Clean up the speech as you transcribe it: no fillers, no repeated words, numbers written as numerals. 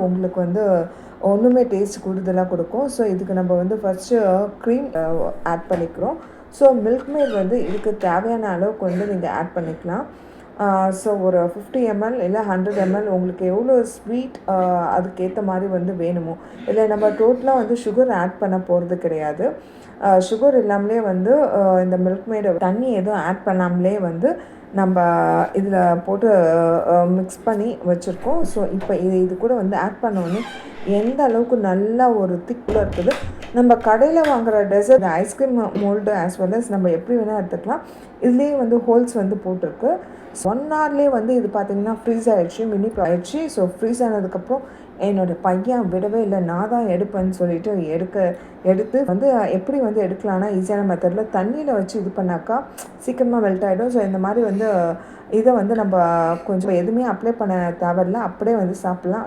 உங்களுக்கு வந்து ஒன்றுமே டேஸ்ட் கூடுதலாக கொடுக்கும். ஸோ இதுக்கு நம்ம வந்து ஃபஸ்ட்டு க்ரீம் ஆட் பண்ணிக்கிறோம். ஸோ மில்க் மேட் வந்து இதுக்கு தேவையான அளவுக்கு வந்து நீங்கள் ஆட் பண்ணிக்கலாம். ஸோ ஒரு 50 ml இல்லை 100 ml உங்களுக்கு எவ்வளோ ஸ்வீட் அதுக்கேற்ற மாதிரி வந்து வேணுமோ. இல்லை நம்ம டோட்டலாக வந்து சுகர் ஆட் பண்ண போகிறது கிடையாது. சுகர் இல்லாமலே வந்து இந்த மில்க் மேடை தண்ணி எதுவும் ஆட் பண்ணாமலே வந்து நம்ம இதில் போட்டு மிக்ஸ் பண்ணி வச்சுருக்கோம். ஸோ இப்போ இது கூட வந்து ஆட் பண்ணோன்னே எந்த அளவுக்கு நல்லா ஒரு திக்கில் இருக்குது. நம்ம கடையில் வாங்குகிற dessert ice cream mould as well as நம்ம எப்படி வேணால் எடுத்துக்கலாம். இதுலேயே வந்து ஹோல்ஸ் வந்து போட்டிருக்கு. 1 hourலேயே வந்து இது பார்த்திங்கன்னா ஃப்ரீஸ் ஆகிடுச்சு, மினி ஆகிடுச்சு. ஸோ ஃப்ரீஸ் ஆனதுக்கப்புறம் என்னோடய பையன் விடவே இல்லை, நான் தான் எடுப்பேன்னு சொல்லிட்டு எடுத்து வந்து எப்படி வந்து எடுக்கலான்னா ஈஸியான மெத்தடில் தண்ணியில் வச்சு இது பண்ணாக்கா சீக்கிரமாக மெல்ட் ஆகிடும். ஸோ இந்த மாதிரி வந்து இதை வந்து நம்ம கொஞ்சம் எதுவுமே அப்ளை பண்ண தேவையில்ல, அப்படியே வந்து சாப்பிட்லாம்.